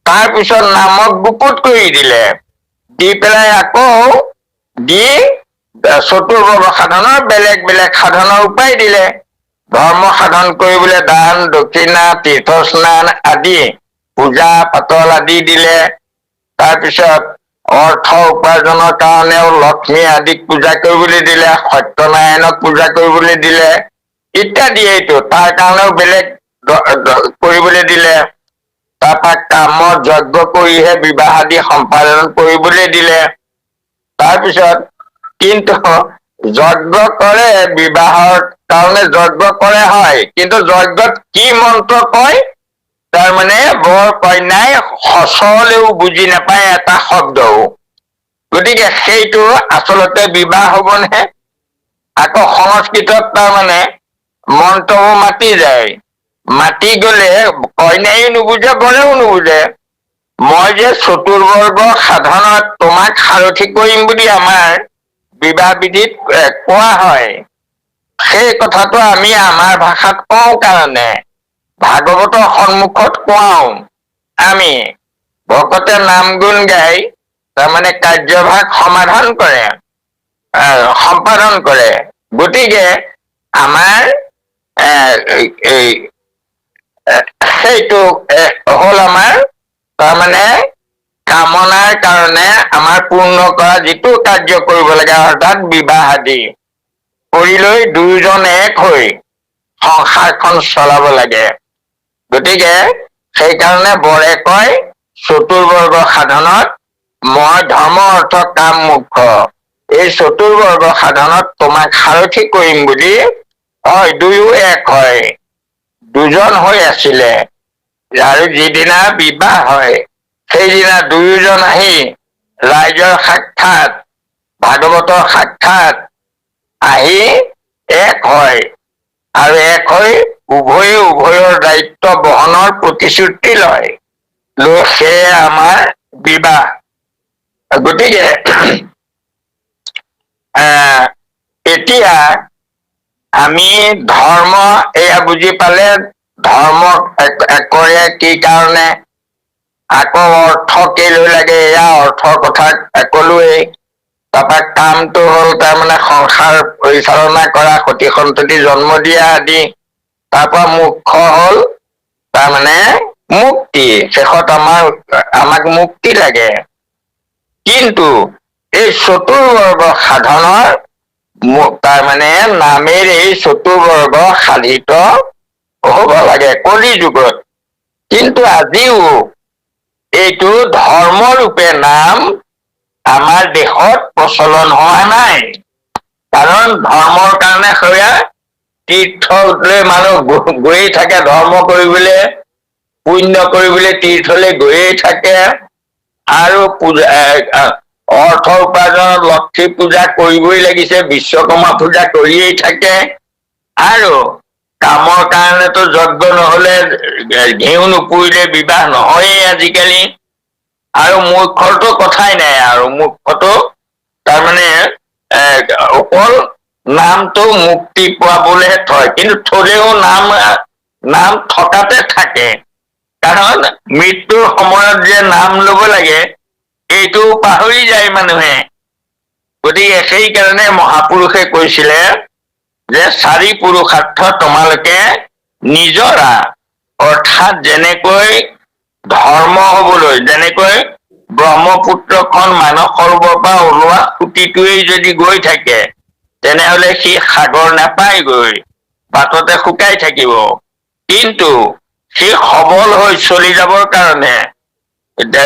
তাৰপিছত নামক গুপুত কৰি দিলে, দি পেলাই আকৌ চতুৰ্বৰ্গ সাধনৰ বেলেগ বেলেগ সাধনৰ উপায় দিলে। ধৰ্ম সাধন কৰিবলৈ দান দক্ষিণা তীৰ্থ স্নান আদি পূজা পাতল আদি দিলে। তাৰপিছত অৰ্থ উপাৰ্জনৰ কাৰণেও লক্ষ্মী আদিক পূজা কৰিবলৈ দিলে, সত্যনাৰায়ণক পূজা কৰিবলৈ দিলে ইত্যাদি। এইটো তাৰ কাৰণেও বেলেগ কৰিবলৈ দিলে। তাৰপৰা কামৰ যজ্ঞ কৰিহে বিবাহ আদি সম্পাদন কৰিবলৈ দিলে। তাৰপিছত কিন্তু যজ্ঞ কৰে, বিবাহৰ কাৰণে যজ্ঞ কৰে হয়, কিন্তু যজ্ঞত কি মন্ত্ৰ কয় তাৰমানে বৰ কন্যাই সচলেও বুজি নাপায় এটা শব্দও। গতিকে সেইটো আচলতে বিবাহ হবনে? আকৌ সংস্কৃতত তাৰমানে মন্ত্ৰও মাতি যায়, মাতি গলে কন্যাইও নুবুজে বৰেও নুবুজে। মই যে চতুৰ্বৰ্গ সাধনত তোমাক সাৰথি কৰিম বুলি আমাৰ বিবাহ বিধিত কোৱা হয়, সেই কথাটো আমি আমাৰ ভাষাত কওঁ কাৰণে ভাগৱতৰ সন্মুখত কোৱাও। আমি ভকতে নাম গুণ গাই তাৰমানে কাৰ্যভাগ সমাধান কৰে, সম্পাদন কৰে। গতিকে আমাৰ সেইটো হল আমাৰ তাৰমানে কামনাৰ কাৰণে আমাৰ পূৰ্ণ কৰা যিটো কাৰ্য কৰিব লাগে, অৰ্থাৎ বিবাহ আদি কৰি লৈ দুয়োজন এক হৈ সংসাৰখন চলাব লাগে। গতিকে সেইকাৰণে বৰে কয় চতুৰ্বৰ্গ সাধনত মই ধৰ্ম অৰ্থ কাম মোক্ষ, এই চতুৰ্বৰ্গ সাধনত তোমাক সাৰথি কৰিম বুলি হয় দুয়ো এক হয়, দুজন হৈ আছিলে। আৰু যিদিনা বিবাহ হয় সেইদিনা দুয়োজন আহি ৰাইজৰ সাক্ষাৎ, ভাগৱতৰ সাক্ষাৎ আহি এক হয়, আৰু এক হৈ উভয়ে উভয়ৰ দায়িত্ব বহনৰ প্ৰতিশ্ৰুতি লয়, লৈ সেয়ে আমাৰ বিবাহ। গতিকে এতিয়া আমি ধৰ্ম এয়া বুজি পালে, ধৰ্ম একৰে কি কাৰণে, আকৌ অৰ্থ কেলৈ লাগে এয়া অৰ্থৰ কথা কলোৱেই। তাৰপৰা কামটো হ'ল তাৰমানে সংসাৰ পৰিচালনা কৰা, সতি সন্ততি জন্ম দিয়া আদি। তাৰপৰা মুখ্য হ'ল তাৰমানে মুক্তি, শেষত আমাক মুক্তি লাগে। কিন্তু এই চতুৰ্বৰ্গ সাধনৰ তাৰমানে নামেৰ এই চতুৰ্বৰ্গ সাধিত হ'ব লাগে কলি যুগত। কিন্তু আজিও এইটো ধৰ্মৰূপে নাম আমাৰ দেশত প্ৰচলন হোৱা নাই। কাৰণ ধৰ্মৰ কাৰণে সেয়া তীৰ্থলৈ মানুহ গৈয়ে থাকে, ধৰ্ম কৰিবলৈ, পুণ্য কৰিবলৈ তীৰ্থলৈ গৈয়ে থাকে। আৰু অৰ্থ উপাৰ্জনত লক্ষী পূজা কৰিবই লাগিছে, বিশ্বকৰ্মা পূজা কৰিয়েই থাকে। আৰু কামৰ কাৰণেতো যজ্ঞ নহলে ঘিউ নুপুৰিলে বিবাহ নহয়েই আজিকালি। আৰু মুখ্যটো কথাই নাই, আৰু মুখ্যটো তাৰমানে অকল নামটো মুক্তি পোৱাবলৈহে থয়, কিন্তু থলেও নাম থকাতে থাকে। কাৰণ মৃত্যুৰ সময়ত যে নাম লব লাগে এইটো পাহৰি যায় মানুহে। গতিকে সেইকাৰণে মহাপুৰুষে কৈছিলে যে চাৰি পুৰুষাৰ্থ তোমালোকে নিজৰা, অৰ্থাৎ যেনেকৈ ধৰ্ম হবলৈ, যেনেকৈ ব্ৰহ্মপুত্ৰখন মানস সৰোবৰৰ পৰা ওলোৱা সুতিটোৱেই যদি গৈ থাকে তেনেহলে সি সাগৰ নাপায়গৈ, বাটতে শুকাই থাকিব। কিন্তু সি সবল হৈ চলি যাবৰ কাৰণে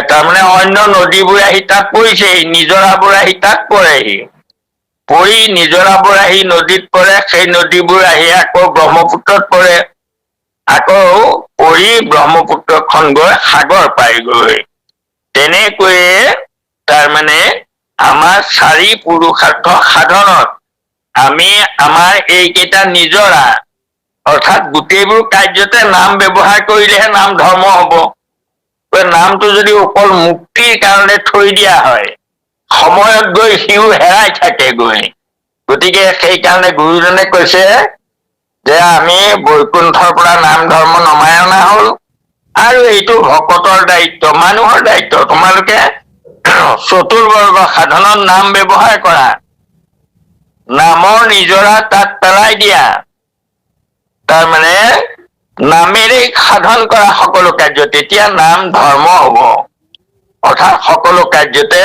তাৰমানে অন্য নদীবোৰ আহি তাত পৰিছেহি, নিজৰাবোৰ আহি তাত পৰেহি, পৰি নিজৰাবোৰ আহি নদীত পৰে, সেই নদীবোৰ আহি আকৌ ব্ৰহ্মপুত্ৰত পৰে, আকৌ পৰি ব্ৰহ্মপুত্ৰখন গৈ সাগৰ পায়গৈ। তেনেকৈয়ে তাৰমানে আমাৰ চাৰি পুৰুষাৰ্থ সাধনত আমি আমাৰ এইকেইটা নিজৰা, অৰ্থাৎ গোটেইবোৰ কাৰ্যতে নাম ব্যৱহাৰ কৰিলেহে নাম ধৰ্ম হব। নামটো যদি অকল মুক্তিৰ কাৰণে থৈ দিয়া হয়, সময়ত গৈ সিও হেৰাই থাকে গৈ। গতিকে সেইকাৰণে গুৰুজনে কৈছে যে আমি বৈকুণ্ঠৰ পৰা নাম ধৰ্ম নমাই অনা হল, আৰু এইটো ভকতৰ দায়িত্ব, মানুহৰ দায়িত্ব। তোমালোকে চতুৰ্বৰ্গ সাধনত নাম ব্যৱহাৰ কৰা, নামৰ নিজৰা তাত পেলাই দিয়া, তাৰমানে নামেৰে সাধন কৰা সকলো কাৰ্য, তেতিয়া নাম ধৰ্ম হব। অৰ্থাৎ সকলো কাৰ্যতে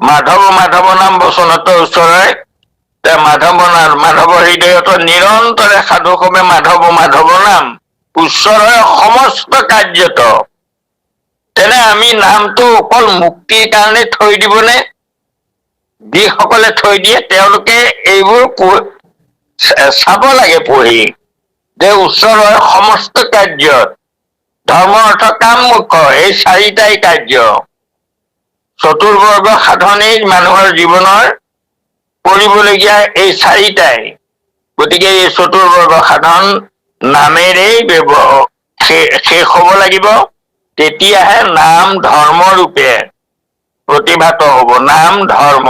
মাধৱ মাধৱ নাম বচনত ওচৰৰে মাধৱৰ হৃদয়ত নিৰন্তৰে সাধুকমে মাধৱ মাধৱ নাম ওচৰৰে সমস্ত কাৰ্যত। তেনে আমি নামটো অকল মুক্তিৰ কাৰণে থৈ দিবনে? যিসকলে থৈ দিয়ে তেওঁলোকে এইবোৰ চাব লাগে পঢ়ি, যে ওচৰৰ সমস্ত কাৰ্যত ধৰ্ম অৰ্থ কাম মুখ্য, এই চাৰিটাই কাৰ্য। চতুৰ্বৰ্গ সাধনেই মানুহৰ জীৱনৰ কৰিবলগীয়া এই চাৰিটাই। গতিকে এই চতুৰ্বৰ্গ সাধন নামেৰেই শেষ হব লাগিব, তেতিয়াহে নাম ধৰ্ম ৰূপে প্ৰতিভাত হব, নাম ধৰ্ম।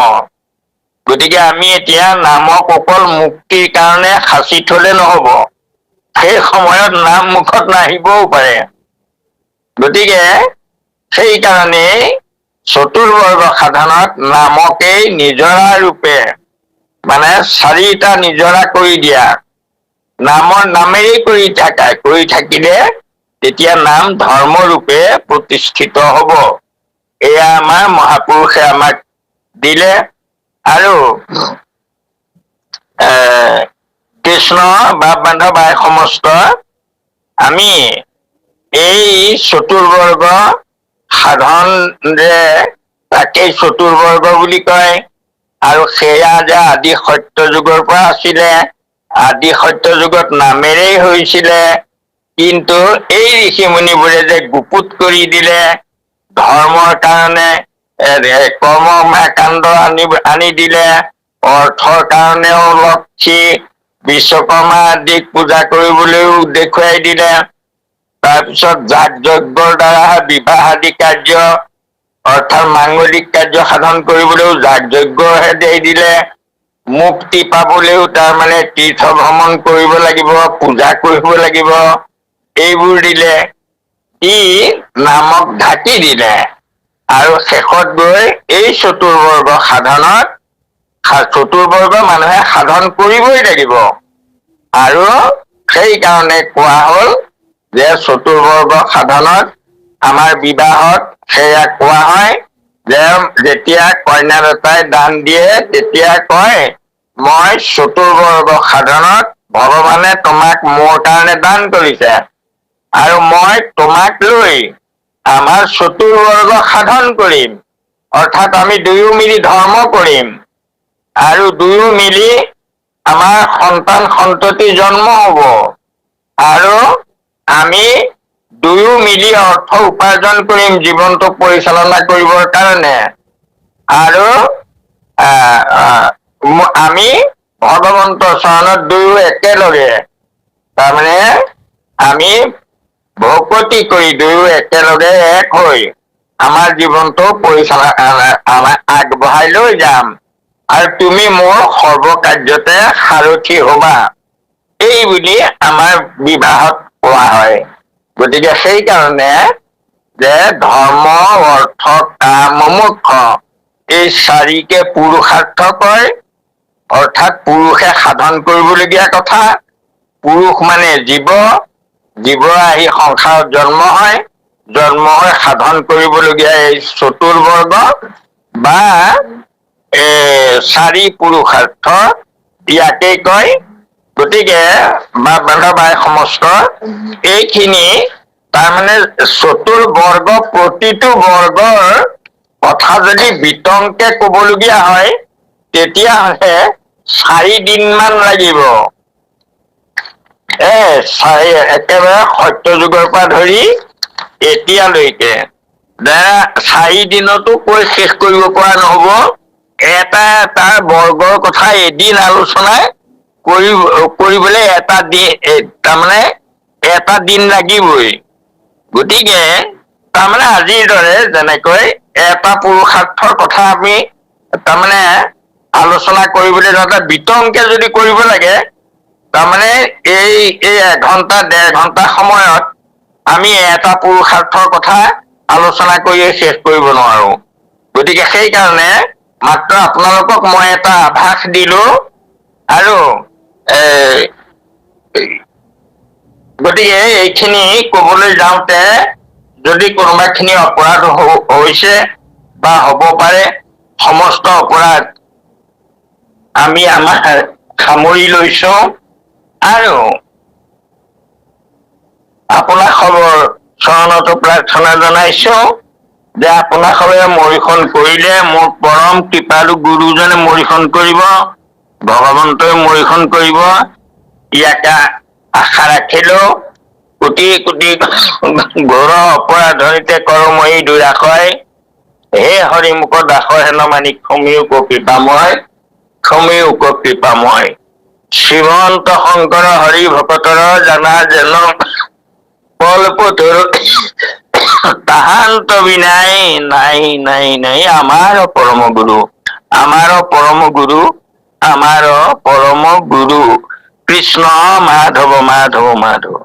গতিকে আমি এতিয়া নামক অকল মুক্তিৰ কাৰণে সাঁচি থলে নহব, সেই সময়ত নাম মুখত নাহিবও পাৰে। গতিকে সেইকাৰণেই চতুৰ্বৰ্গ সাধনত নামকেই নিজৰা ৰূপে, মানে চাৰিটা নিজৰা কৰি দিয়া, নামেৰেই কৰি থাকিলে তেতিয়া নাম ধৰ্ম ৰূপে প্ৰতিষ্ঠিত হব। এয়া আমাৰ মহাপুৰুষে আমাক দিলে। আৰু কৃষ্ণ বাপ বান্ধৱ আই সমস্ত আমি এই চতুৰ্বৰ্গ সাধন যে তাকেই চতুৰ্বৰ্গ বুলি কয়, আৰু সেয়া যে আদি সত্য যুগৰ পৰা আছিলে, আদি সত্য যুগত নামেৰেই হৈছিলে, কিন্তু এই ঋষি মুনিবোৰে যে গুপুত কৰি দিলে, ধৰ্মৰ কাৰণে কৰ্ম কাণ্ড আনি দিলে, অৰ্থৰ কাৰণেও লক্ষী বিশ্বকৰ্মা আদিক পূজা কৰিবলৈও দেখুৱাই দিলে, তাৰপিছত যাগ যজ্ঞৰ দ্বাৰা বিবাহ আদি কাৰ্য অৰ্থাৎ মাংগলিক কাৰ্য সাধন কৰিবলৈও যাগ যজ্ঞহে দি দিলে, মুক্তি পাবলৈও তাৰমানে তীৰ্থ ভ্ৰমণ কৰিব লাগিব, পূজা কৰিব লাগিব, এইবোৰ দিলে, ই নামক ঢাকি দিলে। আৰু শেষত গৈ এই চতুৰ্বৰ্গ সাধনত, চতুৰ্বৰ্গ মানুহে সাধন কৰিবই লাগিব। আৰু সেইকাৰণে কোৱা হল যে চতুৰ্বৰ্গ সাধনত আমাৰ বিবাহত সেয়া কোৱা হয় যে যেতিয়া কন্যাদাতাই দান দিয়ে তেতিয়া কয়, মই চতুৰ্বৰ্গ সাধনত ভগৱানে তোমাক মোৰ কাৰণে দান কৰিছে আৰু মই তোমাক লৈ আমাৰ চতুৰ্বৰ্গ সাধন কৰিম, অৰ্থাৎ আমি দুয়ো মিলি ধৰ্ম কৰিম আৰু দুয়ো মিলি আমাৰ সন্তান সন্ততি জন্ম হব আৰু আমি দুয়ো মিলি অৰ্থ উপাৰ্জন কৰিম জীৱনটো পৰিচালনা কৰিবৰ কাৰণে। আৰু আমি ভগৱন্তৰ চৰণত দুয়ো একেলগে তাৰমানে আমি ভকতি কৰি দুয়ো একেলগে এক হৈ আমাৰ জীৱনটো পৰিচালনা আগবঢ়াই লৈ যাম আৰু তুমি মোৰ সৰ্বকাৰ্যতে সাৰথি হবা, এই বুলি আমাৰ বিবাহত কোৱা হয়। গতিকে সেইকাৰণে যে ধৰ্ম অৰ্থ কাম মোক্ষ এই চাৰিকে পুৰুষাৰ্থ কয়, অৰ্থাৎ পুৰুষে সাধন কৰিবলগীয়া কথা। পুৰুষ মানে জীৱ, জীৱ আহি সংসাৰত জন্ম হয়, জন্ম হৈ সাধন কৰিবলগীয়া এই চতুৰ্বৰ্গ বা চাৰি পুৰুষাৰ্থ ইয়াকেই কয়। গতিকে বাই সমস্ত এইখিনি তাৰমানে চতুৰ্বৰ্গ প্ৰতিটো বৰ্গৰ কথা যদি বিতংকে কবলগীয়া হয় তেতিয়াহলে 4 দিন মান লাগিব। একেবাৰে সত্য যুগৰ পৰা ধৰি এতিয়ালৈকে 4 দিনতো কৈ শেষ কৰিব পৰা নহব। এটা বৰ্গৰ কথা এদিন আলোচনা কৰিবলৈ এটা দিন তাৰমানে এটা দিন লাগিবই। গতিকে তাৰমানে আজিৰ দৰে যেনেকৈ এটা পুৰুষাৰ্থৰ কথা আমি তাৰমানে আলোচনা কৰিবলৈ যাওঁতে বিতংকে যদি কৰিব লাগে, তাৰমানে এই 1-1.5 ঘন্টা সময়ত আমি এটা পুৰুষাৰ্থৰ কথা আলোচনা কৰিয়ে শেষ কৰিব নোৱাৰো। গতিকে সেইকাৰণে মাত্ৰ আপোনালোকক মই এটা আভাস দিলো আৰু গতিকে এইখিনি কবলৈ যাওঁতে যদি কোনোবাখিনি অপৰাধ হৈছে বা হব পাৰে, সমস্ত অপৰাধ আমি আমাৰ সামৰি লৈছো আৰু আপোনাক খবৰ চৰণতো প্ৰাৰ্থনা জনাইছো যে আপোনাক খবৰে মৰিখন কৰিলে মোৰ পৰম কৃপালু গুৰুজনে মৰিখন কৰিব, ভগৱন্তই মৰিখন কৰিব, ইয়াকে আশা ৰাখিলো। কোটি কোটি ঘোৰ অপৰাধৰিতে কৰময়ী দুৰাশয়, হে হৰিমুখ দাসৰ হেন মানি ক্ষমিও কৃপাময়, ক্ষমিও কৃপাময়। শ্ৰীমন্ত শংকৰ হৰি ভকতৰ জানা যেন কল্পতৰু তাহান্ত বিনাই নাই নাই নাই। আমাৰ পৰম গুৰু, আমাৰ পৰম গুৰু, আমাৰ পৰম গুৰু কৃষ্ণ মাধৱ মাধৱ মাধৱ।